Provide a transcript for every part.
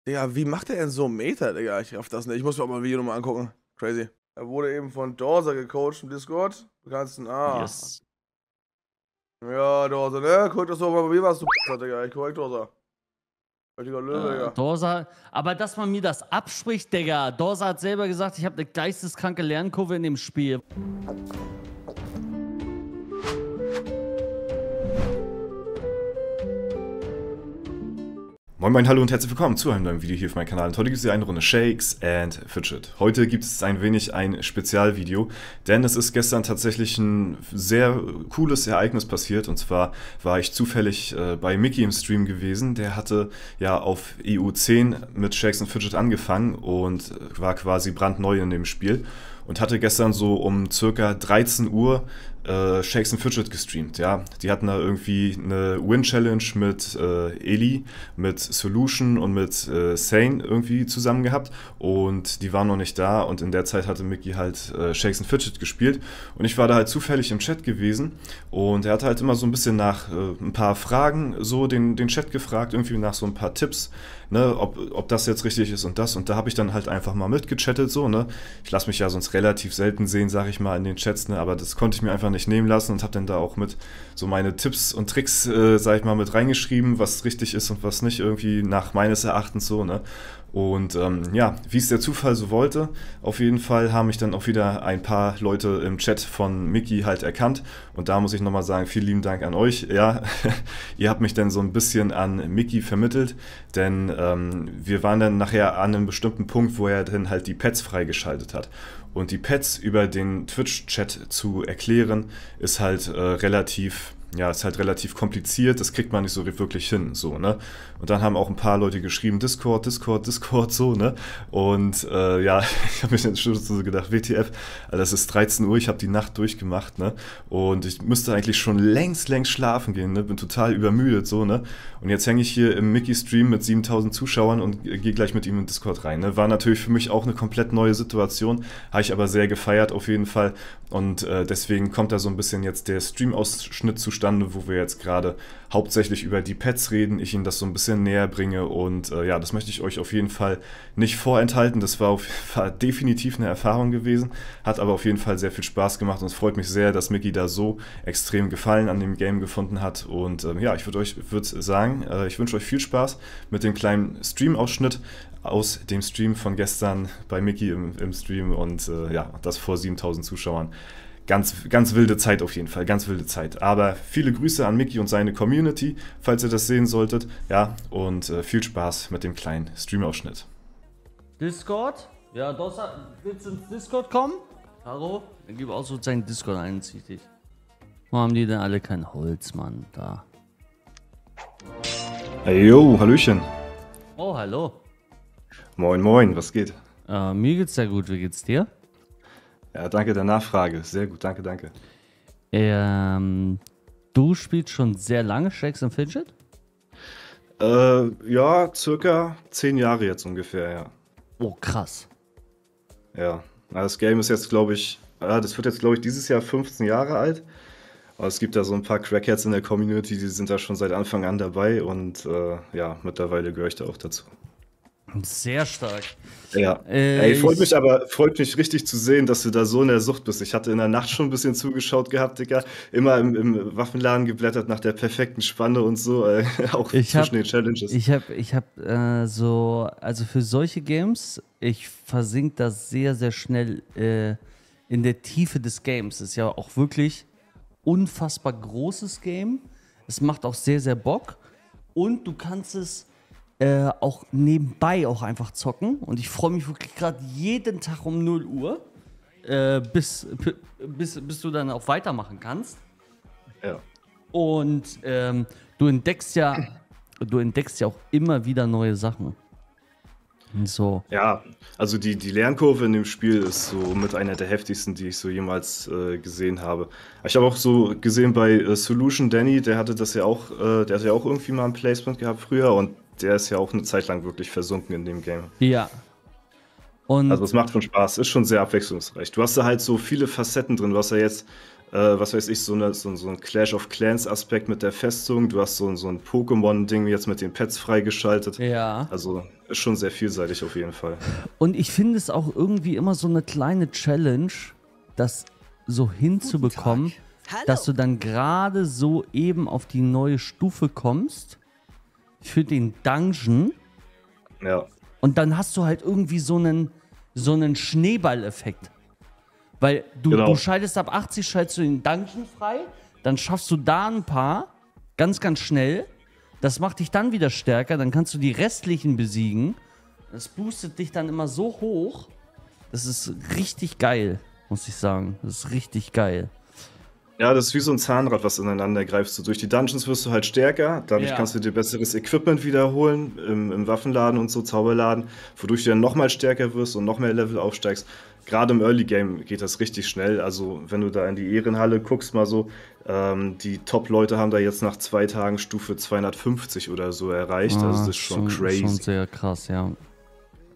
Digga, wie macht der denn so einen Meter, Digga? Ich raff das nicht. Ich muss mir auch mal ein Video nochmal angucken. Crazy. Er wurde eben von Dorsa gecoacht im Discord. Du kannst ihn, Yes. Ja, Dorsa, ne? Guck das doch mal bei mir, was du Digga. Ich korrekt, Dorsa. Richtiger Löwe, Digga. Dorsa, aber dass man mir das abspricht, Digga. Dorsa hat selber gesagt, ich habe eine geisteskranke Lernkurve in dem Spiel. Moin Moin, hallo und herzlich willkommen zu einem neuen Video hier auf meinem Kanal. Und heute gibt es hier eine Runde Shakes and Fidget. Heute gibt es ein wenig ein Spezialvideo, denn es ist gestern tatsächlich ein sehr cooles Ereignis passiert. Und zwar war ich zufällig bei Mickey im Stream gewesen. Der hatte ja auf EU10 mit Shakes and Fidget angefangen und war quasi brandneu in dem Spiel. Und hatte gestern so um circa 13 Uhr Shakes and Fidget gestreamt, ja. Die hatten da irgendwie eine Win-Challenge mit Eli, mit Solution und mit Sane irgendwie zusammen gehabt und die waren noch nicht da und in der Zeit hatte Mickey halt Shakes and Fidget gespielt und ich war da halt zufällig im Chat gewesen und er hatte halt immer so ein bisschen nach ein paar Fragen so den Chat gefragt, irgendwie nach so ein paar Tipps, ne, ob das jetzt richtig ist und das und da habe ich dann halt einfach mal mitgechattet so, ne. Ich lasse mich ja sonst relativ selten sehen, sag ich mal, in den Chats, ne, aber das konnte ich mir einfach nicht nehmen lassen und habe dann da auch mit so meine Tipps und Tricks, sag ich mal, mit reingeschrieben, was richtig ist und was nicht, irgendwie nach meines Erachtens so, ne. Und ja, wie es der Zufall so wollte, auf jeden Fall haben mich dann auch wieder ein paar Leute im Chat von Mickey halt erkannt. Und da muss ich nochmal sagen, vielen lieben Dank an euch. Ja, ihr habt mich dann so ein bisschen an Mickey vermittelt, denn wir waren dann nachher an einem bestimmten Punkt, wo er dann halt die Pets freigeschaltet hat. Und die Pets über den Twitch-Chat zu erklären, ist halt ist halt relativ kompliziert, das kriegt man nicht so wirklich hin, so, ne? Und dann haben auch ein paar Leute geschrieben, Discord, so, ne? Und ja, ich habe mir dann schon so gedacht, WTF, also das ist 13 Uhr, ich habe die Nacht durchgemacht, ne? Und ich müsste eigentlich schon längst schlafen gehen, ne? Bin total übermüdet, so, ne? Und jetzt hänge ich hier im Mickey-Stream mit 7000 Zuschauern und gehe gleich mit ihm in Discord rein, ne? War natürlich für mich auch eine komplett neue Situation, habe ich aber sehr gefeiert auf jeden Fall. Und deswegen kommt da so ein bisschen jetzt der Stream-Ausschnitt zustande, wo wir jetzt gerade hauptsächlich über die Pets reden, ich Ihnen das so ein bisschen näher bringe und ja, das möchte ich euch auf jeden Fall nicht vorenthalten. Das war definitiv eine Erfahrung gewesen, hat aber auf jeden Fall sehr viel Spaß gemacht und es freut mich sehr, dass Mickey da so extrem Gefallen an dem Game gefunden hat und ja, ich würde sagen, ich wünsche euch viel Spaß mit dem kleinen Stream-Ausschnitt aus dem Stream von gestern bei Mickey im Stream und ja, das vor 7000 Zuschauern. Ganz wilde Zeit auf jeden Fall, ganz wilde Zeit. Aber viele Grüße an Mickey und seine Community, falls ihr das sehen solltet. Ja, und viel Spaß mit dem kleinen Stream-Ausschnitt. Discord? Ja, Dorsa, willst du ins Discord kommen? Hallo? Dann gib auch so seinen Discord ein, zieh dich. Warum haben die denn alle kein Holz, Mann, da? Hey, yo, Hallöchen. Oh, hallo. Moin, moin, was geht? Mir geht's sehr gut, wie geht's dir? Ja, danke der Nachfrage. Sehr gut, danke. Du spielst schon sehr lange Shakes and Fidget? Ja, circa 10 Jahre jetzt ungefähr, ja. Oh, krass. Ja, das Game ist jetzt, glaube ich, das wird jetzt, glaube ich, dieses Jahr 15 Jahre alt. Aber es gibt da so ein paar Crackheads in der Community, die sind da schon seit Anfang an dabei und ja, mittlerweile gehöre ich da auch dazu. Sehr stark. Ja. Ey, freut mich richtig zu sehen, dass du da so in der Sucht bist. Ich hatte in der Nacht schon ein bisschen zugeschaut gehabt, Digga. Immer im Waffenladen geblättert nach der perfekten Spanne und so, auch zwischen den Challenges. Ich hab also für solche Games, ich versink da sehr, sehr schnell in der Tiefe des Games. Ist ja auch wirklich unfassbar großes Game. Es macht auch sehr, sehr Bock. Und du kannst es auch nebenbei auch einfach zocken. Und ich freue mich wirklich gerade jeden Tag um 0 Uhr, bis du dann auch weitermachen kannst. Ja. Und du entdeckst ja auch immer wieder neue Sachen. So. Ja, also die Lernkurve in dem Spiel ist so mit einer der heftigsten, die ich so jemals gesehen habe. Ich habe auch so gesehen bei Solution Danny, der hatte das ja auch, der hat ja auch irgendwie mal ein Placement gehabt früher und der ist ja auch eine Zeit lang wirklich versunken in dem Game. Ja. Also Und es macht schon Spaß, ist schon sehr abwechslungsreich. Du hast da halt so viele Facetten drin. Du hast ja jetzt, was weiß ich, so ein Clash of Clans Aspekt mit der Festung. Du hast so ein Pokémon-Ding jetzt mit den Pets freigeschaltet. ja. Also ist schon sehr vielseitig auf jeden Fall. Und ich finde es auch irgendwie immer so eine kleine Challenge, das so hinzubekommen, dass du dann gerade so eben auf die neue Stufe kommst für den Dungeon Ja, und dann hast du halt irgendwie so einen Schneeballeffekt. Weil du genau. schaltest ab 80, schaltest du den Dungeon frei, dann schaffst du da ein paar, ganz, ganz schnell. Das macht dich dann wieder stärker, dann kannst du die restlichen besiegen. Das boostet dich dann immer so hoch. Das ist richtig geil, muss ich sagen. Das ist richtig geil. Ja, das ist wie so ein Zahnrad, was ineinander greift. So durch die Dungeons wirst du halt stärker, dadurch Ja. kannst du dir besseres Equipment wiederholen im Waffenladen und so, Zauberladen, wodurch du dann nochmal stärker wirst und noch mehr Level aufsteigst. Gerade im Early Game geht das richtig schnell. Also wenn du da in die Ehrenhalle guckst, mal so, die Top-Leute haben da jetzt nach 2 Tagen Stufe 250 oder so erreicht. Also das ist schon crazy. Schon sehr krass, ja.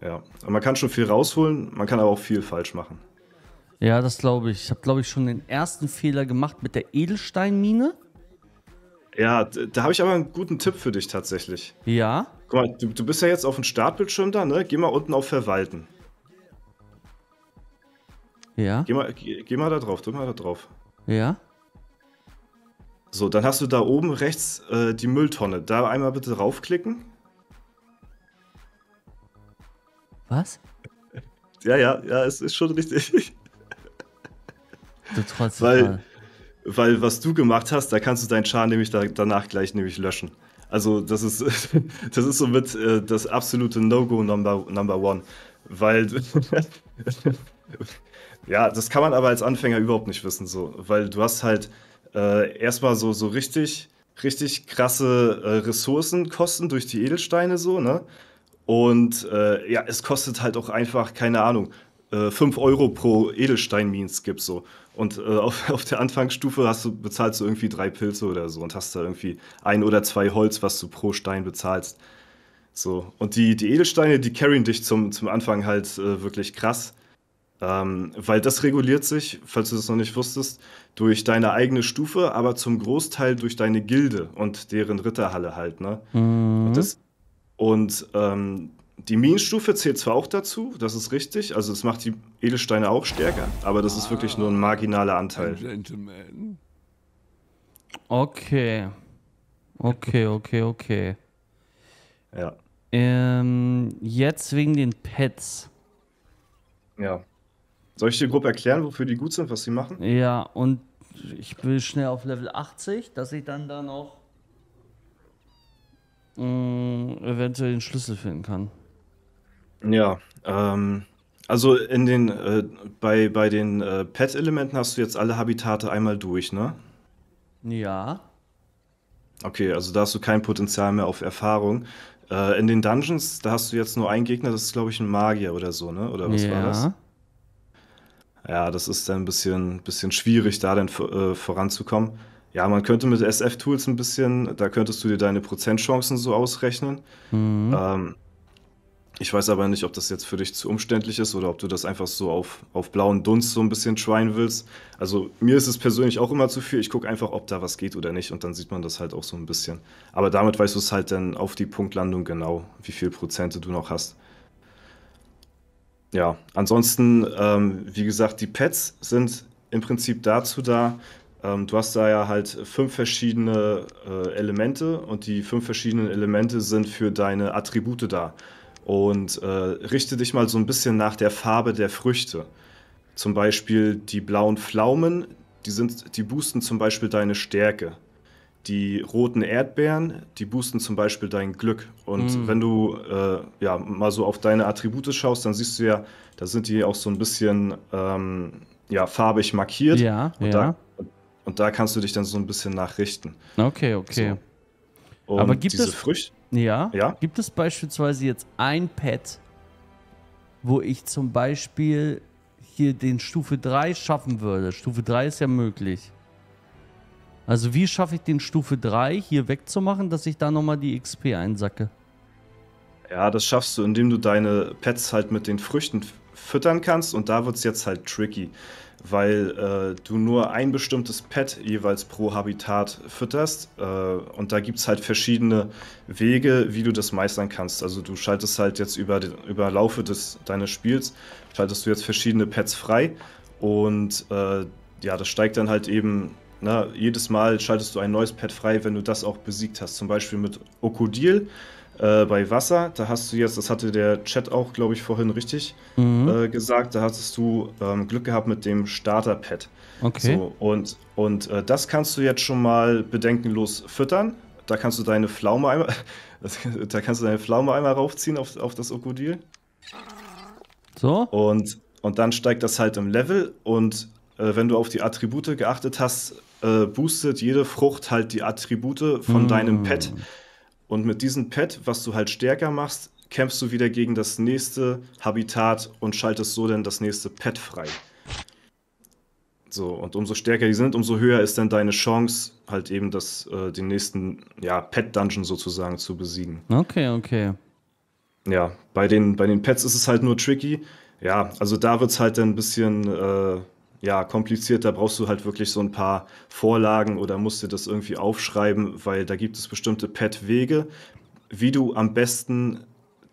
Ja. Und man kann schon viel rausholen, man kann aber auch viel falsch machen. Ja, das glaube ich. Ich habe, glaube ich, schon den ersten Fehler gemacht mit der Edelsteinmine. Ja, da habe ich aber einen guten Tipp für dich tatsächlich. Ja. Guck mal, du bist ja jetzt auf dem Startbildschirm da, ne? Geh mal unten auf Verwalten. Ja. Geh mal da drauf, drück mal da drauf. Ja. So, dann hast du da oben rechts die Mülltonne. Da einmal bitte draufklicken. Was? Ja, es ist schon richtig. Du trotzdem. Weil was du gemacht hast, da kannst du deinen Char nämlich danach gleich nämlich löschen. Also das ist somit das absolute No-Go Number One. Weil ja, das kann man aber als Anfänger überhaupt nicht wissen, so. Weil du hast halt erstmal so richtig krasse Ressourcenkosten durch die Edelsteine so, ne? Und ja, es kostet halt auch einfach, keine Ahnung, 5 Euro pro Edelstein-Minen-Skip so. Und auf der Anfangsstufe bezahlst du irgendwie 3 Pilze oder so und hast da irgendwie 1 oder 2 Holz, was du pro Stein bezahlst. So. Und die Edelsteine, die carryen dich zum Anfang halt wirklich krass. Weil das reguliert sich, falls du das noch nicht wusstest, durch deine eigene Stufe, aber zum Großteil durch deine Gilde und deren Ritterhalle halt, ne? Und die Minenstufe zählt zwar auch dazu, das ist richtig, also es macht die Edelsteine auch stärker, aber das ist wirklich nur ein marginaler Anteil. Gentleman. Okay. Ja. Jetzt wegen den Pets. Ja. Soll ich dir grob erklären, wofür die gut sind, was sie machen? Ja, und ich will schnell auf Level 80, dass ich dann da noch eventuell den Schlüssel finden kann. Ja, also bei den Pet-Elementen hast du jetzt alle Habitate einmal durch, ne? Ja. Okay, also da hast du kein Potenzial mehr auf Erfahrung. In den Dungeons, da hast du jetzt nur einen Gegner, das ist glaube ich ein Magier oder so, ne? Oder was war das? Ja, das ist dann ein bisschen schwierig, da dann voranzukommen. Ja, man könnte mit SF-Tools ein bisschen, da könntest du dir deine Prozentchancen so ausrechnen. Ich weiß aber nicht, ob das jetzt für dich zu umständlich ist oder ob du das einfach so auf blauen Dunst so ein bisschen tryen willst. Also mir ist es persönlich auch immer zu viel. Ich gucke einfach, ob da was geht oder nicht und dann sieht man das halt auch so ein bisschen. Aber damit weißt du es halt dann auf die Punktlandung genau, wie viel Prozente du noch hast. Ja, ansonsten, wie gesagt, die Pets sind im Prinzip dazu da. Du hast da ja halt 5 verschiedene Elemente und die 5 verschiedenen Elemente sind für deine Attribute da. Und richte dich mal so ein bisschen nach der Farbe der Früchte. Zum Beispiel die blauen Pflaumen, die boosten zum Beispiel deine Stärke. Die roten Erdbeeren, die boosten zum Beispiel dein Glück. Und wenn du ja, mal so auf deine Attribute schaust, dann siehst du ja, da sind die auch so ein bisschen ja, farbig markiert. Ja, und ja. Und da kannst du dich dann so ein bisschen nachrichten. Okay. So. Und Aber gibt diese es- Früchte. Ja. Ja? Gibt es beispielsweise jetzt ein Pet, wo ich zum Beispiel hier den Stufe 3 schaffen würde? Stufe 3 ist ja möglich. Also wie schaffe ich den Stufe 3 hier wegzumachen, dass ich da nochmal die XP einsacke? Ja, das schaffst du, indem du deine Pets halt mit den Früchten füttern kannst und da wird es jetzt halt tricky, weil du nur ein bestimmtes Pet jeweils pro Habitat fütterst und da gibt es halt verschiedene Wege, wie du das meistern kannst. Also du schaltest halt jetzt über Laufe deines Spiels, schaltest du jetzt verschiedene Pets frei und ja, das steigt dann halt eben, na, jedes Mal schaltest du ein neues Pet frei, wenn du das auch besiegt hast. Zum Beispiel mit Okodil bei Wasser, da hast du jetzt, das hatte der Chat auch, glaube ich, vorhin richtig gesagt, da hattest du Glück gehabt mit dem Starter-Pet. Okay. So, und das kannst du jetzt schon mal bedenkenlos füttern. Da kannst du deine Pflaume einmal, raufziehen auf das Okodil. So? Und dann steigt das halt im Level und wenn du auf die Attribute geachtet hast, boostet jede Frucht halt die Attribute von deinem Pet. Und mit diesem Pet, was du halt stärker machst, kämpfst du wieder gegen das nächste Habitat und schaltest so dann das nächste Pet frei. So, und umso stärker die sind, umso höher ist dann deine Chance, halt eben den nächsten, ja, Pet-Dungeon sozusagen zu besiegen. Okay. Ja, bei den Pets ist es halt nur tricky. Ja, also da wird es halt dann ein bisschen ja, kompliziert. Da brauchst du halt wirklich so ein paar Vorlagen oder musst dir das irgendwie aufschreiben, weil da gibt es bestimmte Pet-Wege, wie du am besten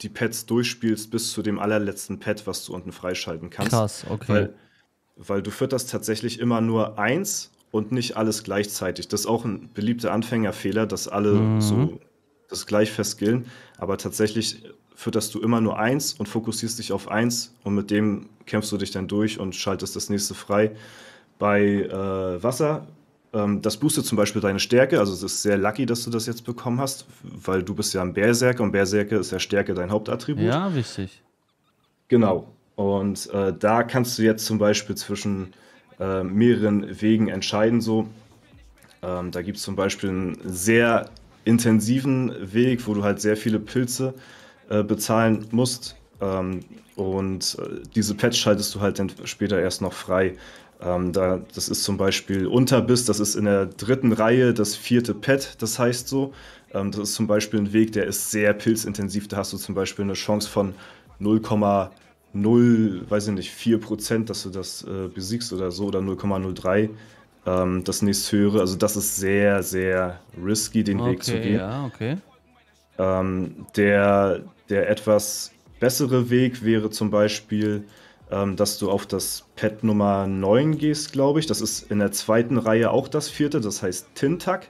die Pets durchspielst bis zu dem allerletzten Pet, was du unten freischalten kannst. Krass, okay. Weil du fütterst tatsächlich immer nur eins und nicht alles gleichzeitig. Das ist auch ein beliebter Anfängerfehler, dass alle so das gleich verskillen. Aber tatsächlich fütterst du immer nur eins und fokussierst dich auf eins und mit dem kämpfst du dich dann durch und schaltest das nächste frei. Bei Wasser, das boostet zum Beispiel deine Stärke, also es ist sehr lucky, dass du das jetzt bekommen hast, weil du bist ja ein Berserker und Berserker ist ja Stärke dein Hauptattribut. Ja, richtig. Genau. Und da kannst du jetzt zum Beispiel zwischen mehreren Wegen entscheiden. So. Da gibt es zum Beispiel einen sehr intensiven Weg, wo du halt sehr viele Pilze bezahlen musst. Diese Pets schaltest du halt dann später erst noch frei. Das ist zum Beispiel Unterbiss, das ist in der 3. Reihe das 4. Pet, das heißt so. Das ist zum Beispiel ein Weg, der ist sehr pilzintensiv. Da hast du zum Beispiel eine Chance von 0,0, weiß ich nicht, 4%, dass du das besiegst oder so, oder 0,03. Das nächsthöhere. Also das ist sehr, sehr risky, den Weg zu gehen. Ja, okay. Der etwas bessere Weg wäre zum Beispiel, dass du auf das Pet Nummer 9 gehst, glaube ich. Das ist in der 2. Reihe auch das 4., das heißt Tintak.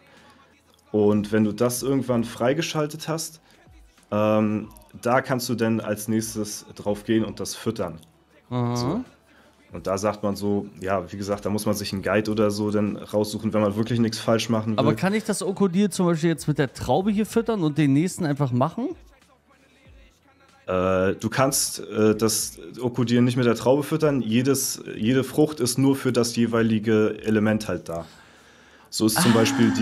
Und wenn du das irgendwann freigeschaltet hast, da kannst du dann als nächstes drauf gehen und das füttern. So. Und da sagt man so, ja, wie gesagt, da muss man sich einen Guide oder so dann raussuchen, wenn man wirklich nichts falsch machen will. Aber kann ich das Okodil zum Beispiel jetzt mit der Traube hier füttern und den nächsten einfach machen? Du kannst das Okodil nicht mit der Traube füttern. Jede Frucht ist nur für das jeweilige Element halt da. So ist zum Beispiel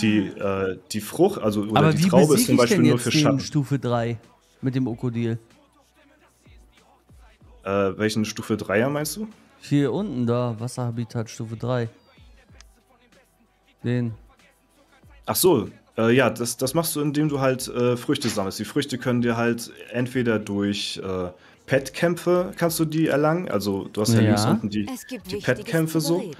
die Frucht, also oder Aber die wie Traube ist zum besiege ich Beispiel denn nur jetzt für den Schatten. Stufe 3 mit dem Okodil? Welchen Stufe 3er meinst du? Hier unten da, Wasserhabitat Stufe 3. Den. Ach so, ja, das machst du, indem du halt Früchte sammelst. Die Früchte können dir halt entweder durch Pet-Kämpfe kannst du die erlangen, also du hast ja links unten die Pet-Kämpfe so.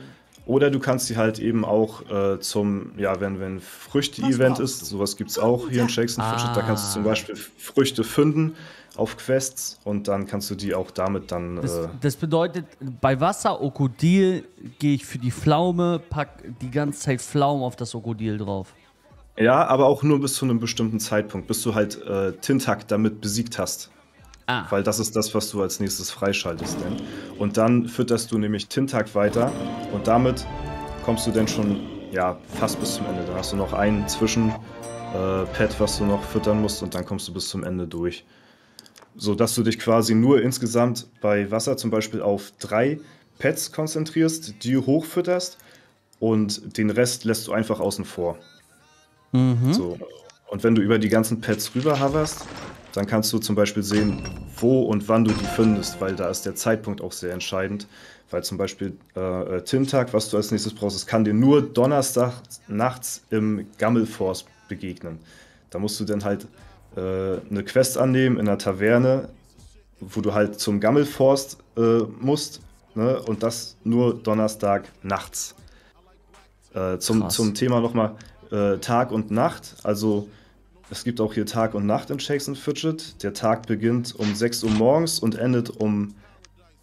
Oder du kannst die halt eben auch wenn Früchte-Event ist, sowas gibt es auch hier in Shakes and Fidget, da kannst du zum Beispiel Früchte finden auf Quests und dann kannst du die auch damit dann... Das bedeutet, bei Wasser, Okodil, gehe ich für die Pflaume, pack die ganze Zeit Pflaumen auf das Okodil drauf. Ja, aber auch nur bis zu einem bestimmten Zeitpunkt, bis du halt Tintak damit besiegt hast. Weil das ist das, was du als nächstes freischaltest. Denn. Und dann fütterst du nämlich Tintak weiter und damit kommst du dann schon fast bis zum Ende. Da hast du noch ein Zwischenpad, was du noch füttern musst und dann kommst du bis zum Ende durch. So dass du dich quasi nur insgesamt bei Wasser zum Beispiel auf 3 Pets konzentrierst, die du hochfütterst und den Rest lässt du einfach außen vor. So. Und wenn du über die ganzen Pets rüber hoverst, dann kannst du zum Beispiel sehen, wo und wann du die findest, weil da ist der Zeitpunkt auch sehr entscheidend. Weil zum Beispiel Tintak, was du als nächstes brauchst, es kann dir nur Donnerstag nachts im Gammelforst begegnen. Da musst du dann halt eine Quest annehmen in der Taverne wo du halt zum Gammelforst musst, ne? Und das nur Donnerstag nachts. Zum Thema nochmal Tag und Nacht. Also es gibt auch hier Tag und Nacht in Shakes and Fidget. Der Tag beginnt um 6 Uhr morgens und endet um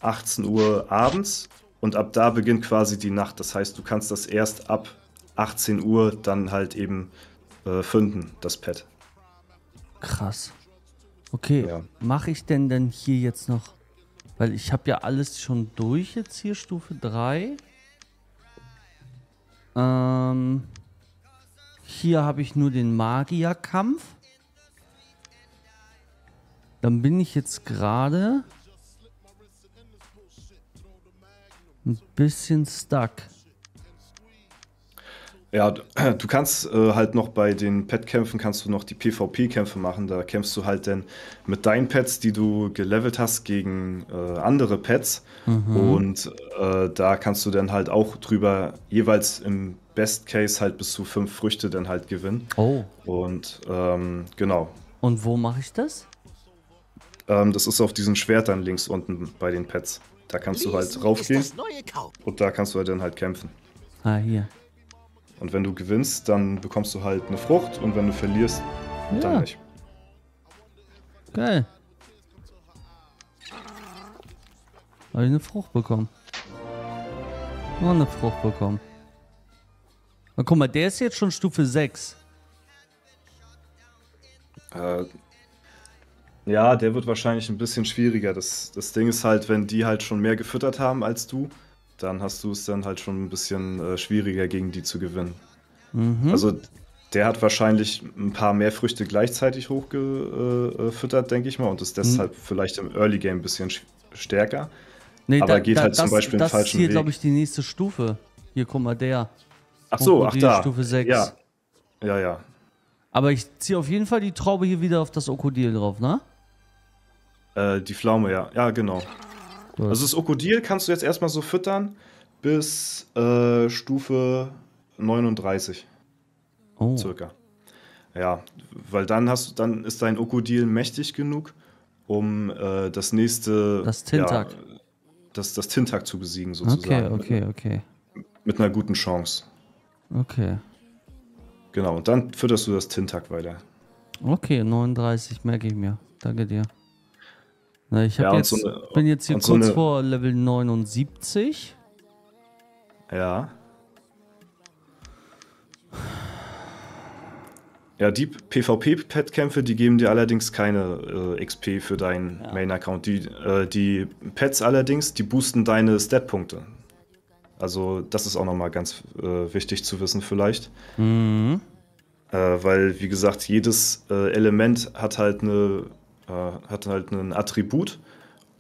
18 Uhr abends. Und ab da beginnt quasi die Nacht. Das heißt, du kannst das erst ab 18 Uhr dann halt eben finden, das Pad. Krass. Okay, Ja. mache ich denn hier jetzt noch, weil ich habe ja alles schon durch jetzt hier, Stufe 3. Hier habe ich nur den Magierkampf. Dann bin ich jetzt gerade ein bisschen stuck. Ja, du kannst halt noch bei den Pet-Kämpfen kannst du noch die PvP-Kämpfe machen. Da kämpfst du halt dann mit deinen Pets, die du gelevelt hast, gegen andere Pets. Und da kannst du dann halt auch drüber jeweils im Best Case halt bis zu 5 Früchte dann halt gewinnen. Oh. Und genau. Und wo mache ich das? Das ist auf diesen Schwertern links unten bei den Pets. Da kannst du halt raufgehen und da kannst du halt dann halt kämpfen. Ah, hier. Und wenn du gewinnst, dann bekommst du halt eine Frucht und wenn du verlierst, dann Ja. nicht. Geil. Habe ich eine Frucht bekommen. Noch eine Frucht bekommen. Na, guck mal, der ist jetzt schon Stufe 6. Ja, der wird wahrscheinlich ein bisschen schwieriger. Das Ding ist halt, wenn die halt schon mehr gefüttert haben als du, dann hast du es dann halt schon ein bisschen schwieriger gegen die zu gewinnen. Also der hat wahrscheinlich ein paar mehr Früchte gleichzeitig hochgefüttert, denke ich mal, und ist deshalb vielleicht im Early Game ein bisschen stärker. Nee, Aber geht halt zum Beispiel den das ist falschen hier, Weg. glaube ich, die nächste Stufe. Hier, guck mal, der. Ach so, Krokodil da. Stufe 6. Ja. Ja, ja. Aber ich ziehe auf jeden Fall die Traube hier wieder auf das Krokodil drauf, ne? Die Pflaume, ja. Ja, genau. Gut. Also das Okodil kannst du jetzt erstmal so füttern bis Stufe 39 Oh, circa. Ja, weil dann ist dein Okodil mächtig genug, um das nächste Das Tintak. Ja, das Tintak zu besiegen okay, sozusagen. okay. Mit einer guten Chance. Okay. Genau, und dann fütterst du das Tintak weiter. Okay, 39 merke ich mir. Danke dir. Na, ich Ja, hab und jetzt, so eine- bin jetzt hier und so kurz eine- vor Level 79. Ja. Ja, die PvP-Pet-Kämpfe, die geben dir allerdings keine XP für deinen Main-Account. Die Pets allerdings, die boosten deine Stat-Punkte. Also das ist auch nochmal ganz wichtig zu wissen vielleicht. Weil, wie gesagt, jedes Element hat halt ein Attribut.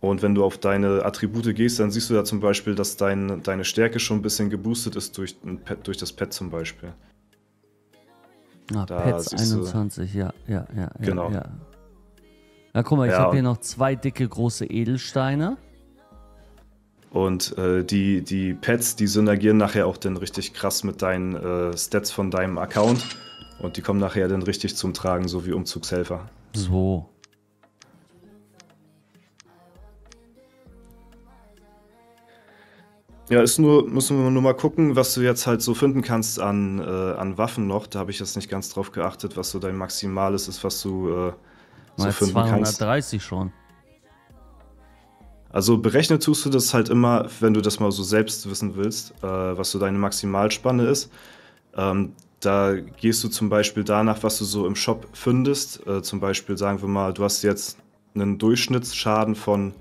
Und wenn du auf deine Attribute gehst, dann siehst du da zum Beispiel, dass deine Stärke schon ein bisschen geboostet ist durch das Pet zum Beispiel. Ah, Da Pets siehst du- 21, ja. Genau. Ja, guck mal, ich Ja, habe hier und- noch 2 dicke große Edelsteine. Und die Pets, die synergieren nachher auch dann richtig krass mit deinen Stats von deinem Account. Und die kommen nachher dann richtig zum Tragen, so wie Umzugshelfer. So. Ja, müssen wir nur mal gucken, was du jetzt halt so finden kannst an Waffen noch. Da habe ich jetzt nicht ganz drauf geachtet, was so dein Maximales ist, was du so Mal finden kannst. 230 schon. Also berechnet tust du das halt immer, wenn du das mal so selbst wissen willst, was so deine Maximalspanne ist. Da gehst du zum Beispiel danach, was du so im Shop findest. Zum Beispiel sagen wir mal, du hast jetzt einen Durchschnittsschaden von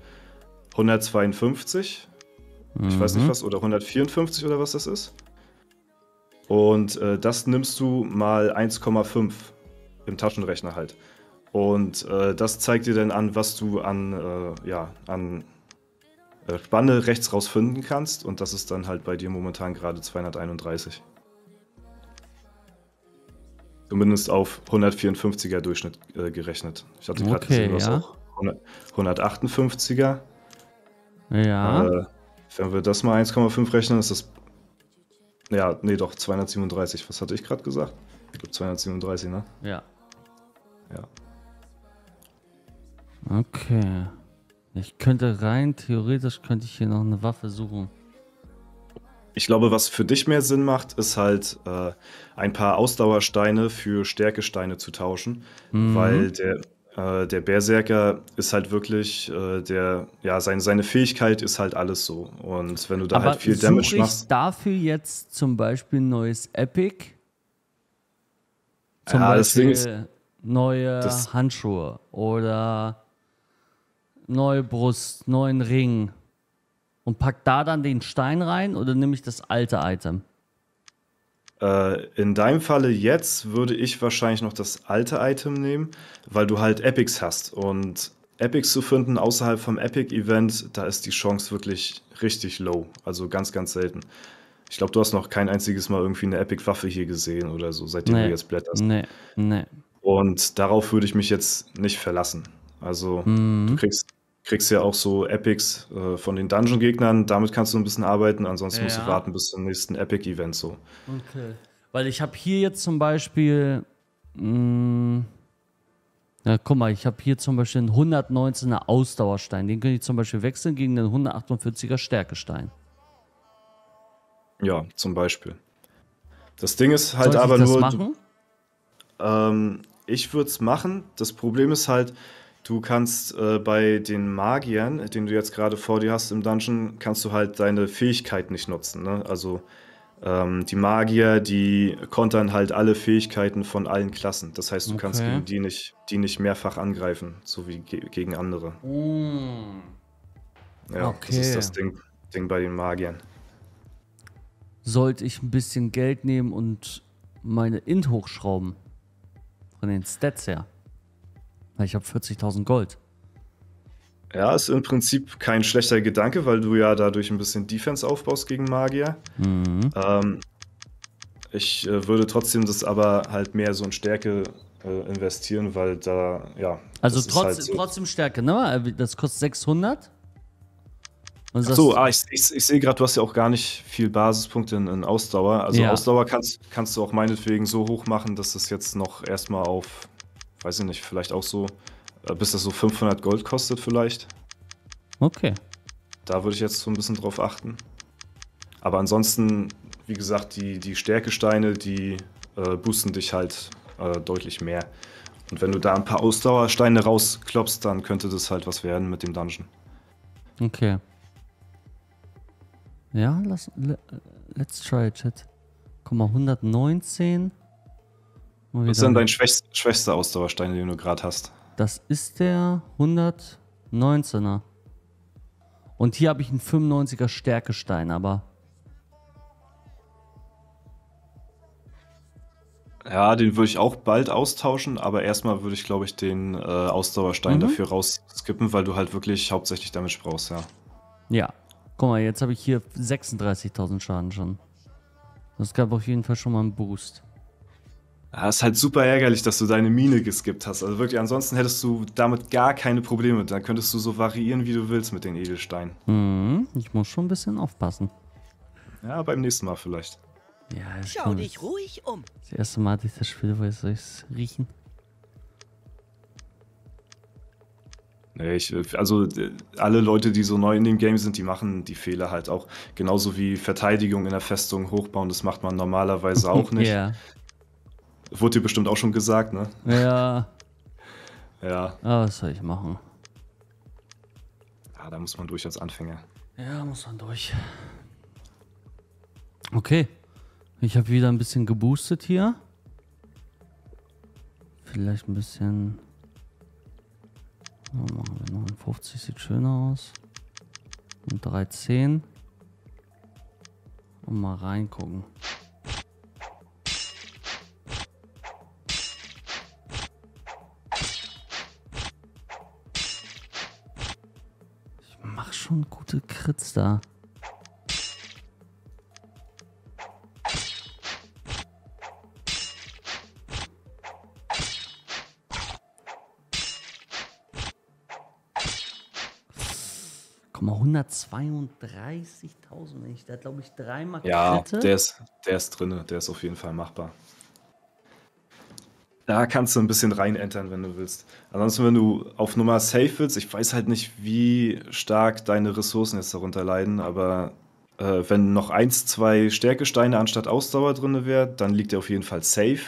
152. Ich weiß nicht was, oder 154 oder was das ist. Und das nimmst du mal 1,5 im Taschenrechner halt. Und das zeigt dir dann an, was du an Spanne rechts rausfinden kannst. Und das ist dann halt bei dir momentan gerade 231. Zumindest auf 154er Durchschnitt gerechnet. Ich hatte gerade Okay, gesehen, du hast ja. auch 158er. Ja. Wenn wir das mal 1,5 rechnen, ist das. Ja, nee, doch, 237. Was hatte ich gerade gesagt? Ich glaube 237, ne? Ja. Ja. Okay. Ich könnte theoretisch könnte ich hier noch eine Waffe suchen. Ich glaube, was für dich mehr Sinn macht, ist halt ein paar Ausdauersteine für Stärkesteine zu tauschen, weil der Berserker ist halt wirklich, seine Fähigkeit ist halt alles so. Und wenn du da Aber halt viel Damage suche ich machst, dafür jetzt zum Beispiel ein neues Epic? Zum ja, das Ding ist, Beispiel neue das, Handschuhe oder neue Brust, neuen Ring und pack da dann den Stein rein oder nehme ich das alte Item? in deinem Falle jetzt würde ich wahrscheinlich noch das alte Item nehmen, weil du halt Epics hast. Und Epics zu finden außerhalb vom Epic-Event, da ist die Chance wirklich richtig low. Also ganz, ganz selten. Ich glaube, du hast noch kein einziges Mal irgendwie eine Epic-Waffe hier gesehen oder so, seitdem du Nee, jetzt blätterst. nee. Und darauf würde ich mich jetzt nicht verlassen. Also du kriegst ja auch so Epics von den Dungeon-Gegnern, damit kannst du ein bisschen arbeiten, ansonsten musst du Ja. warten bis zum nächsten Epic-Event so. Okay. Weil ich habe hier jetzt zum Beispiel, ja, guck mal, ich habe hier zum Beispiel einen 119er Ausdauerstein. Den könnte ich zum Beispiel wechseln gegen einen 148er Stärkestein. Ja, zum Beispiel. Das Ding ist halt Sollte aber ich das nur, machen? ich würde es machen. Das Problem ist halt, du kannst bei den Magiern, den du jetzt gerade vor dir hast im Dungeon, kannst du halt deine Fähigkeit nicht nutzen. Ne? Also die Magier, die kontern halt alle Fähigkeiten von allen Klassen. Das heißt, du kannst Okay. gegen die nicht mehrfach angreifen, so wie gegen andere. Ja, das ist das Okay. Ding bei den Magiern. Sollte ich ein bisschen Geld nehmen und meine Int hochschrauben? Von den Stats her. Weil ich habe 40.000 Gold. Ja, ist im Prinzip kein schlechter Gedanke, weil du ja dadurch ein bisschen Defense aufbaust gegen Magier. Ich würde trotzdem das aber halt mehr so in Stärke investieren, weil da, ja, Also das ist halt so. trotzdem Stärke, ne? Das kostet 600. Und Ach so, ich sehe gerade, du hast ja auch gar nicht viel Basispunkte in Ausdauer. Also Ja. Ausdauer kannst du auch meinetwegen so hoch machen, dass das jetzt noch erstmal auf, weiß ich nicht, vielleicht auch so, bis das so 500 Gold kostet vielleicht. Okay. Da würde ich jetzt so ein bisschen drauf achten. Aber ansonsten, wie gesagt, die Stärkesteine, die boosten dich halt deutlich mehr. Und wenn du da ein paar Ausdauersteine rausklopfst, dann könnte das halt was werden mit dem Dungeon. Okay. Ja, let's try it, Chat. Guck mal, 119. Mal Was ist wieder- denn dein schwächster Ausdauerstein, den du gerade hast? Das ist der 119er. Und hier habe ich einen 95er Stärkestein, aber Ja, den würde ich auch bald austauschen, aber erstmal würde ich, glaube ich, den Ausdauerstein dafür rausskippen, weil du halt wirklich hauptsächlich Damage brauchst, ja. ja. Guck mal, jetzt habe ich hier 36.000 Schaden schon. Das gab auf jeden Fall schon mal einen Boost. Ja, ist halt super ärgerlich, dass du deine Mine geskippt hast. Also wirklich, ansonsten hättest du damit gar keine Probleme. Dann könntest du so variieren, wie du willst mit den Edelsteinen. Ich muss schon ein bisschen aufpassen. Ja, beim nächsten Mal vielleicht. Ja, das Schau dich ruhig um. Das erste Mal hatte ich das Spiel, weil soll ich es riechen? Nee, also alle Leute, die so neu in dem Game sind, die machen die Fehler halt auch. Genauso wie Verteidigung in der Festung hochbauen, das macht man normalerweise auch nicht. Ja. Wurde dir bestimmt auch schon gesagt, ne? Ja. Ja. Aber was soll ich machen? Ja, da muss man durch als Anfänger. Ja, muss man durch. Okay. Ich habe wieder ein bisschen geboostet hier. Vielleicht ein bisschen. Oh, machen wir 59, sieht schöner aus. Und 13. Und mal reingucken. Ich mach schon gute Crits da. Guck mal, 132.000, wenn ich da glaube ich dreimal Ja, kritte. der ist drinne, der ist auf jeden Fall machbar. Da kannst du ein bisschen rein entern, wenn du willst. Ansonsten, wenn du auf Nummer safe willst, ich weiß halt nicht, wie stark deine Ressourcen jetzt darunter leiden, aber wenn noch 1, 2 Stärkesteine anstatt Ausdauer drin wäre, dann liegt der auf jeden Fall safe.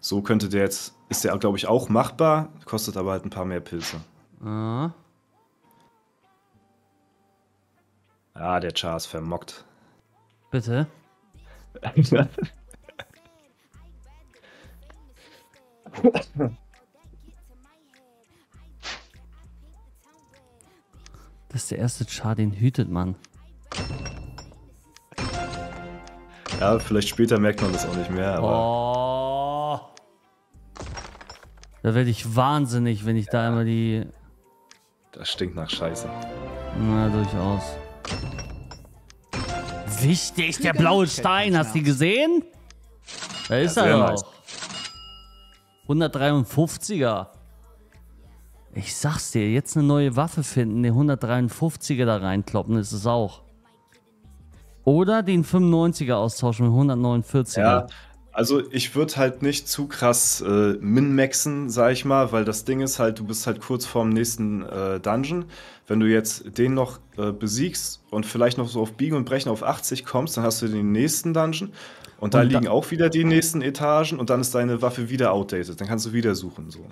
So könnte der jetzt, ist der, glaube ich, auch machbar, kostet aber halt ein paar mehr Pilze. Ah. Ah, der Char ist vermockt. Bitte? Das ist der erste Char, den hütet man. Ja, vielleicht später merkt man das auch nicht mehr, aber Oh. Da werde ich wahnsinnig, wenn ich da immer die... das stinkt nach Scheiße. Na, durchaus. Wichtig, der blaue Stein, hast du die gesehen? Da ist sehr er nice. doch. 153er. Ich sag's dir, jetzt eine neue Waffe finden, den 153er da reinkloppen, ist es auch. Oder den 95er austauschen mit 149er. Ja, also ich würde halt nicht zu krass min-maxen, sag ich mal, weil das Ding ist halt, du bist halt kurz vorm nächsten Dungeon. Wenn du jetzt den noch besiegst und vielleicht noch so auf Biegen und Brechen auf 80 kommst, dann hast du den nächsten Dungeon und da Und liegen auch wieder die nächsten Etagen und dann ist deine Waffe wieder outdated. Dann kannst du wieder suchen. So.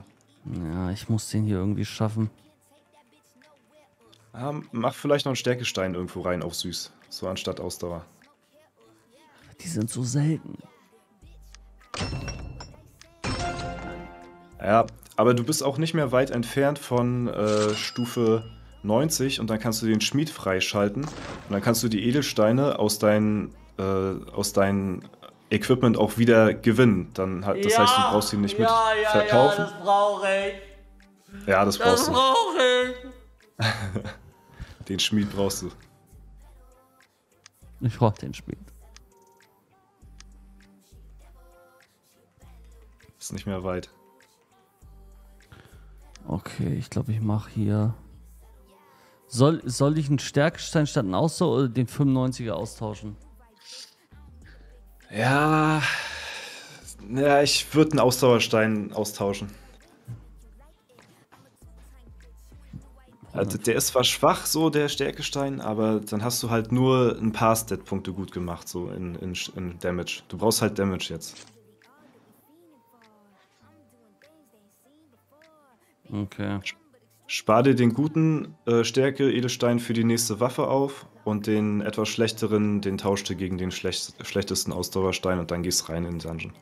Ja, ich muss den hier irgendwie schaffen. Ja, mach vielleicht noch einen Stärkestein irgendwo rein auf süß, so anstatt Ausdauer. Die sind so selten. Ja, aber du bist auch nicht mehr weit entfernt von Stufe 90 und dann kannst du den Schmied freischalten und dann kannst du die Edelsteine aus deinem Equipment auch wieder gewinnen. Dann, das heißt, du brauchst ihn nicht mit verkaufen. Ja, das brauche ich. Ja, das brauchst du. brauche ich. Den Schmied brauchst du. Ich brauche den Schmied. Ist nicht mehr weit. Okay, ich glaube, ich mache hier... Soll ich einen Stärkestein statt einen Ausdauer oder den 95er austauschen? Ja, ich würde einen Ausdauerstein austauschen. Also der ist zwar schwach, so der Stärkestein, aber dann hast du halt nur ein paar Stat-Punkte gut gemacht, so in Damage. Du brauchst halt Damage jetzt. Okay. Spar dir den guten Stärke-Edelstein für die nächste Waffe auf und den etwas schlechteren, den tauschst du gegen den schlechtesten Ausdauerstein und dann gehst rein in den Dungeon.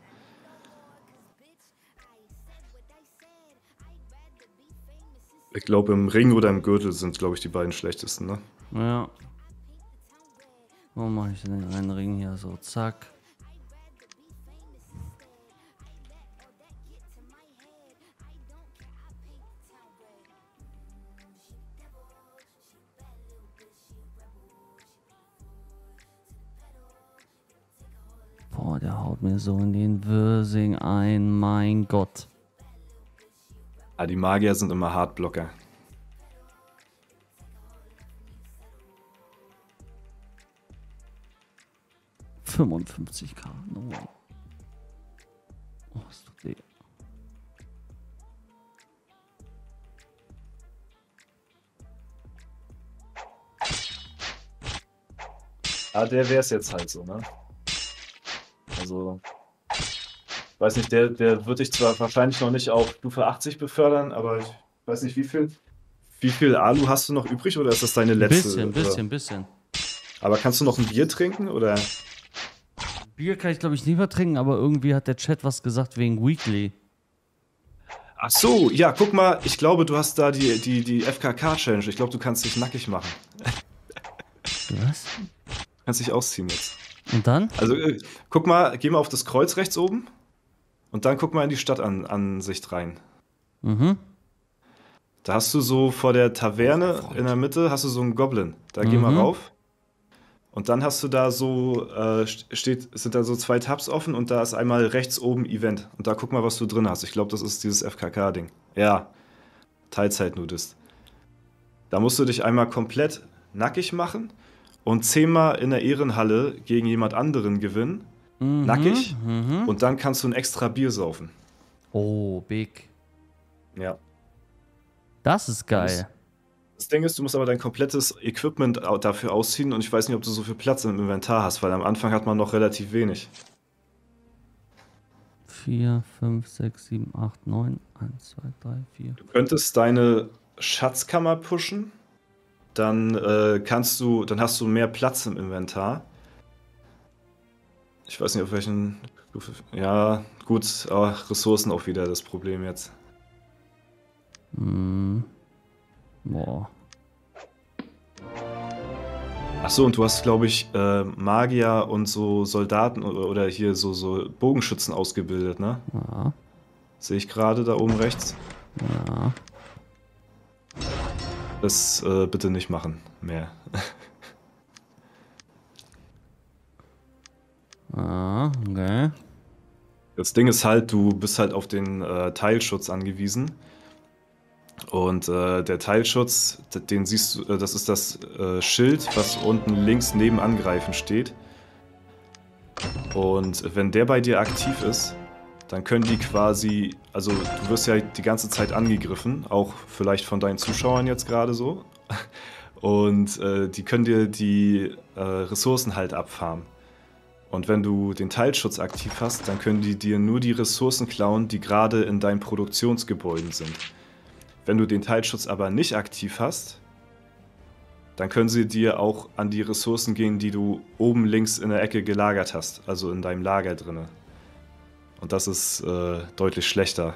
Ich glaube, im Ring oder im Gürtel sind, glaube ich, die beiden schlechtesten, ne? Ja. Wo mache ich denn den einen Ring hier? So, zack. Boah, der haut mir so in den Wirsing ein, mein Gott. Ah, die Magier sind immer Hardblocker. $55.000. No. Oh, ist doch weh. Ah, der wäre es jetzt halt so, ne? Also, weiß nicht, der wird dich zwar wahrscheinlich noch nicht auf Stufe 80 befördern, aber ich weiß nicht, wie viel Alu hast du noch übrig oder ist das deine letzte? Bisschen. Aber kannst du noch ein Bier trinken oder? Bier kann ich glaube ich nicht mehr trinken, aber irgendwie hat der Chat was gesagt wegen Weekly. Ach so, ja, guck mal, ich glaube, du hast da die FKK-Challenge. Ich glaube, du kannst dich nackig machen. Was? Kannst dich ausziehen jetzt. Und dann? Also, guck mal, geh mal auf das Kreuz rechts oben und dann guck mal in die Stadtansicht rein. Mhm. Da hast du so vor der Taverne in der Mitte, hast du so einen Goblin. Da geh mal rauf. Und dann hast du da so, sind da so 2 Tabs offen und da ist einmal rechts oben Event. Und da guck mal, was du drin hast. Ich glaube, das ist dieses FKK-Ding. Ja, Teilzeit-Nudist. Da musst du dich einmal komplett nackig machen und 10-mal in der Ehrenhalle gegen jemand anderen gewinnen. Nackig. Und dann kannst du ein extra Bier saufen. Oh, big. Ja. Das ist geil. Das Ding ist, du musst aber dein komplettes Equipment dafür ausziehen und ich weiß nicht, ob du so viel Platz im Inventar hast, weil am Anfang hat man noch relativ wenig. 4, 5, 6, 7, 8, 9. 1, 2, 3, 4. Du könntest deine Schatzkammer pushen, dann dann hast du mehr Platz im Inventar. Ich weiß nicht, auf welchen Stufe. Ja, gut, aber Ressourcen auch wieder das Problem jetzt. Boah. Achso, und du hast, glaube ich, Magier und so Soldaten oder hier so Bogenschützen ausgebildet, ne? Ja. Sehe ich gerade da oben rechts. Ja. Das bitte nicht machen mehr. Ah, okay. Das Ding ist halt, du bist halt auf den Teilschutz angewiesen. Und der Teilschutz, den siehst du, das ist das Schild, was unten links neben Angreifen steht. Und wenn der bei dir aktiv ist, dann können die quasi, also du wirst ja die ganze Zeit angegriffen, auch vielleicht von deinen Zuschauern jetzt gerade so. Und die können dir die Ressourcen halt abfarmen. Und wenn du den Teilschutz aktiv hast, dann können die dir nur die Ressourcen klauen, die gerade in deinen Produktionsgebäuden sind. Wenn du den Teilschutz aber nicht aktiv hast, dann können sie dir auch an die Ressourcen gehen, die du oben links in der Ecke gelagert hast, also in deinem Lager drinne. Und das ist deutlich schlechter.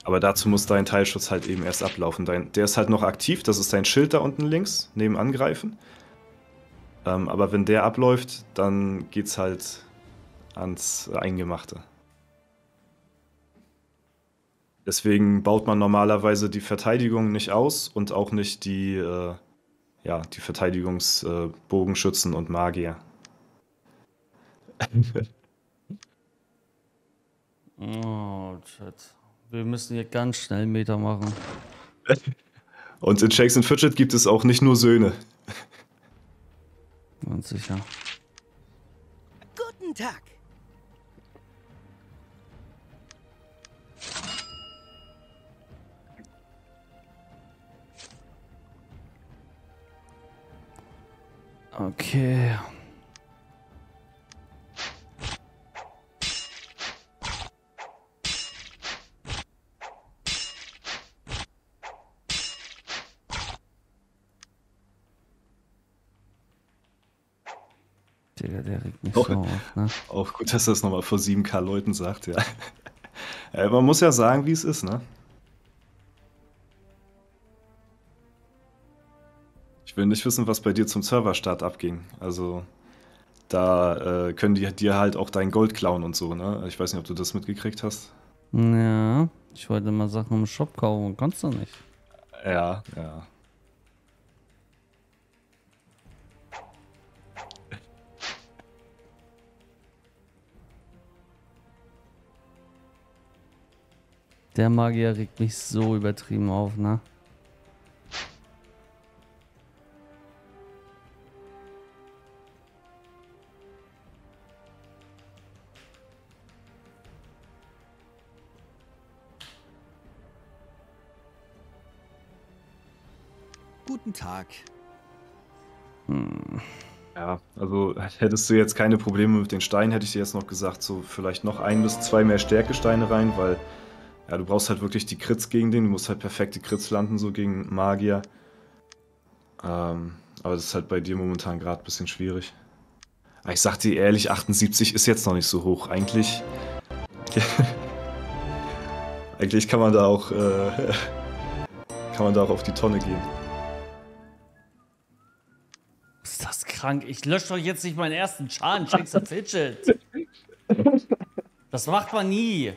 Aber dazu muss dein Teilschutz halt eben erst ablaufen. Der ist halt noch aktiv, das ist dein Schild da unten links, neben Angreifen. Aber wenn der abläuft, dann geht's halt ans Eingemachte. Deswegen baut man normalerweise die Verteidigung nicht aus und auch nicht die Verteidigungsbogenschützen und Magier. Oh, shit. Wir müssen hier ganz schnell Meter machen. Und in Shakes and Fidget gibt es auch nicht nur Söhne. Ganz sicher. Guten Tag. Okay. Digga, der regt mich so auf, ne? Auch gut, dass er das nochmal vor 7K Leuten sagt, ja. Man muss ja sagen, wie es ist, ne? Ich will nicht wissen, was bei dir zum Serverstart abging. Also, da können die dir halt auch dein Gold klauen und so, ne? Ich weiß nicht, ob du das mitgekriegt hast. Ja, ich wollte mal Sachen im Shop kaufen, kannst du nicht. Ja, ja. Der Magier regt mich so übertrieben auf, ne? Guten Tag. Ja, also hättest du jetzt keine Probleme mit den Steinen, hätte ich dir jetzt noch gesagt, so vielleicht noch 1 bis 2 mehr Stärkesteine rein, weil ja, du brauchst halt wirklich die Crits gegen den, du musst halt perfekte Crits landen, so gegen Magier. Aber das ist halt bei dir momentan gerade ein bisschen schwierig. Aber ich sag dir ehrlich, 78 ist jetzt noch nicht so hoch. Eigentlich kann man da auch auf die Tonne gehen. Ist das krank? Ich lösche doch jetzt nicht meinen ersten Schaden, Shakes and Fidget. Das macht man nie.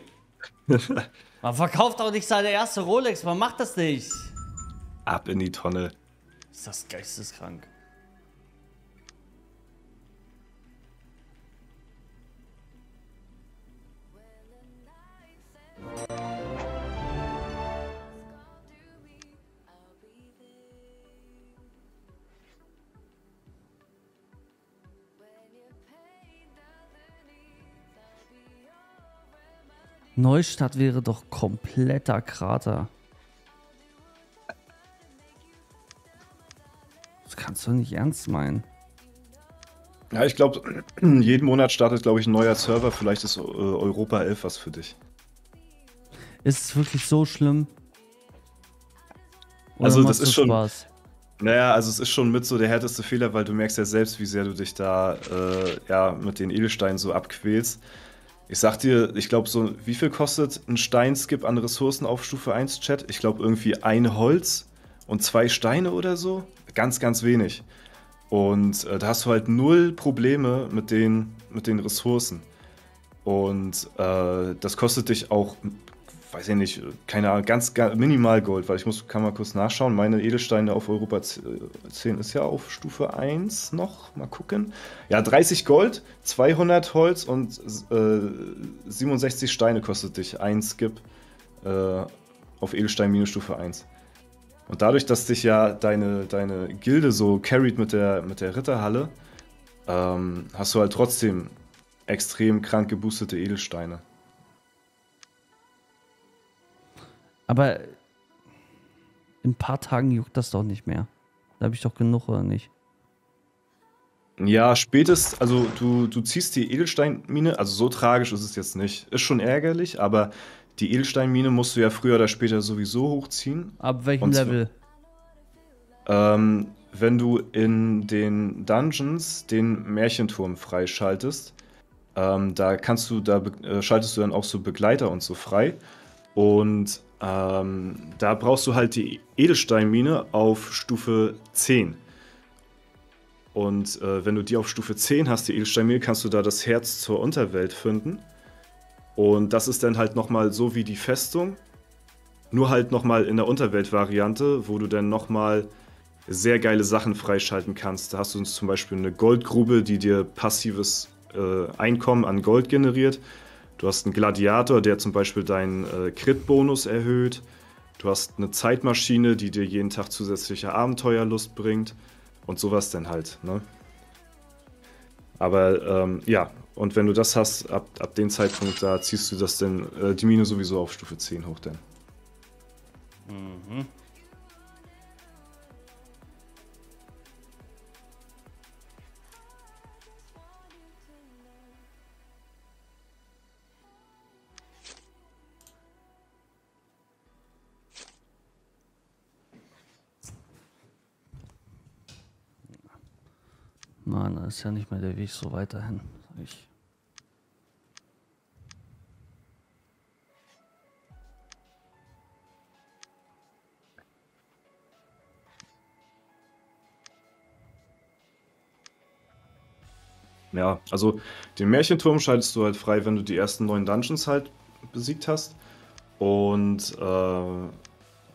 Man verkauft auch nicht seine erste Rolex, man macht das nicht. Ab in die Tonne. Ist das geisteskrank. Neustadt wäre doch kompletter Krater. Das kannst du nicht ernst meinen. Ja, ich glaube, jeden Monat startet, glaube ich, ein neuer Server. Vielleicht ist Europa 11 was für dich. Ist es wirklich so schlimm? Oder Also, macht das ist schon. Spaß? Naja, also es ist schon mit so der härteste Fehler, weil du merkst ja selbst, wie sehr du dich da ja, mit den Edelsteinen so abquälst. Ich sag dir, ich glaube so, wie viel kostet ein Steinskip an Ressourcen auf Stufe 1, Chat? Ich glaube irgendwie ein Holz und 2 Steine oder so. Ganz, ganz wenig. Und da hast du halt null Probleme mit den Ressourcen. Und das kostet dich auch, weiß ich nicht, keine Ahnung, ganz minimal Gold, weil kann mal kurz nachschauen. Meine Edelsteine auf Europa 10 ist ja auf Stufe 1 noch. Mal gucken. Ja, 30 Gold, 200 Holz und 67 Steine kostet dich ein Skip auf Edelstein Stufe 1. Und dadurch, dass dich ja deine Gilde so carried mit der Ritterhalle, hast du halt trotzdem extrem krank geboostete Edelsteine. Aber in ein paar Tagen juckt das doch nicht mehr. Da habe ich doch genug, oder nicht? Ja, also du ziehst die Edelsteinmine, also so tragisch ist es jetzt nicht. Ist schon ärgerlich, aber die Edelsteinmine musst du ja früher oder später sowieso hochziehen. Ab welchem Und Level? Wenn du in den Dungeons den Märchenturm freischaltest, schaltest du dann auch so Begleiter und so frei. Und da brauchst du halt die Edelsteinmine auf Stufe 10. Und wenn du die auf Stufe 10 hast, die Edelsteinmine, kannst du da das Herz zur Unterwelt finden. Und das ist dann halt nochmal so wie die Festung, nur halt nochmal in der Unterwelt-Variante, wo du dann nochmal sehr geile Sachen freischalten kannst. Da hast du zum Beispiel eine Goldgrube, die dir passives Einkommen an Gold generiert. Du hast einen Gladiator, der zum Beispiel deinen Crit-Bonus erhöht. Du hast eine Zeitmaschine, die dir jeden Tag zusätzliche Abenteuerlust bringt. Und sowas dann halt, ne? Aber ja, und wenn du das hast, ab dem Zeitpunkt, da ziehst du das dann, die Mine sowieso auf Stufe 10 hoch dann. Mhm. Nein, das ist ja nicht mehr der Weg so weiterhin. Ich. Ja, also den Märchenturm schaltest du halt frei, wenn du die ersten 9 Dungeons halt besiegt hast. Und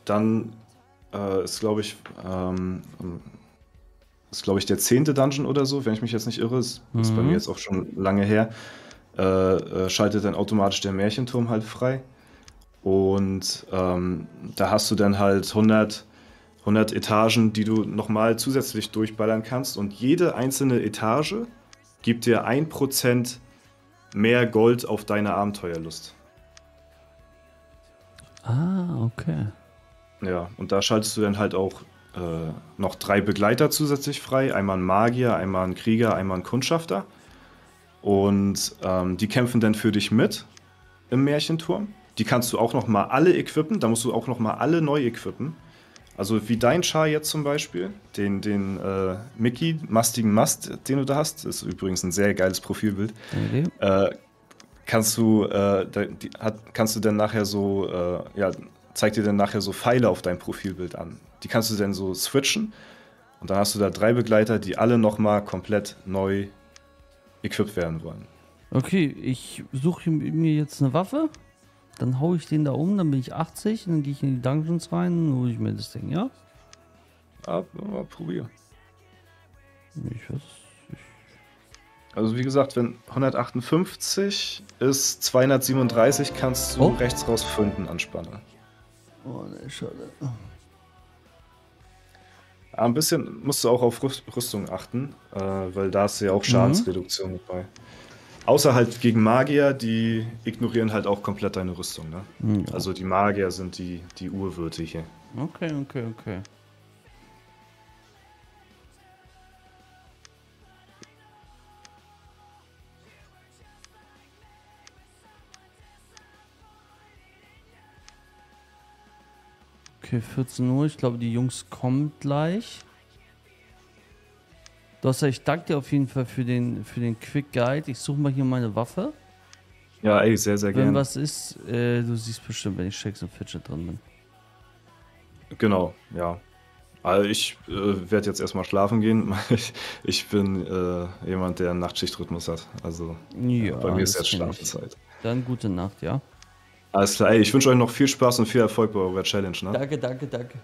dann ist, glaube ich, der 10. Dungeon oder so, wenn ich mich jetzt nicht irre. Ist bei mir jetzt auch schon lange her. Schaltet dann automatisch der Märchenturm halt frei. Und da hast du dann halt 100 Etagen, die du nochmal zusätzlich durchballern kannst. Und jede einzelne Etage gibt dir 1% mehr Gold auf deine Abenteuerlust. Ah, okay. Ja, und da schaltest du dann halt auch noch 3 Begleiter zusätzlich frei. Einmal ein Magier, einmal ein Krieger, einmal ein Kundschafter. Und die kämpfen dann für dich mit im Märchenturm. Die kannst du auch noch mal alle equippen. Da musst du auch noch mal alle neu equippen. Also wie dein Char jetzt zum Beispiel, den Mickey, mastigen Mast, den du da hast. Das ist übrigens ein sehr geiles Profilbild. Okay. Kannst du dann nachher so, zeigt dir dann nachher so Pfeile auf dein Profilbild an. Die kannst du dann so switchen und dann hast du da 3 Begleiter, die alle nochmal komplett neu equipped werden wollen. Okay, ich suche mir jetzt eine Waffe, dann hau ich den da um, dann bin ich 80, dann gehe ich in die Dungeons rein und hole ich mir das Ding, ja? Probier. Ich weiß. Also wie gesagt, wenn 158 ist 237, kannst du rechts raus Funden anspannen. Oh, ne, schade. Ein bisschen musst du auch auf Rüstung achten, weil da ist ja auch Schadensreduktion mit bei. Außer halt gegen Magier, die ignorieren halt auch komplett deine Rüstung, ne? Ja. Also die Magier sind die Urwürte hier. Okay. Okay, 14 Uhr. Ich glaube, die Jungs kommen gleich. Dossa, ich danke dir auf jeden Fall für den Quick Guide. Ich suche mal hier meine Waffe. Ja, ey, sehr, sehr Wenn gerne. was ist, du siehst bestimmt, wenn ich Shakes und Fidget drin bin. Genau, ja. Also ich werde jetzt erstmal schlafen gehen. Ich bin jemand, der einen Nachtschichtrhythmus hat. Also Ja, bei mir ist das jetzt kenn ich. Schlafenszeit. Dann gute Nacht, ja? Alles klar, ey, ich wünsche euch noch viel Spaß und viel Erfolg bei eurer Challenge, ne? Danke.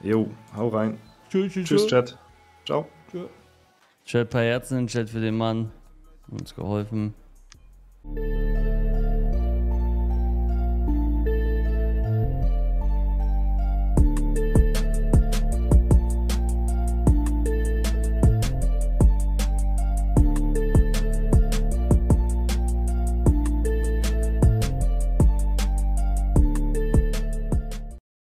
Jo, hau rein. Tschüss. Tschüss, Chat. Ciao. Chat, paar Herzen in den Chat für den Mann. Hat uns geholfen.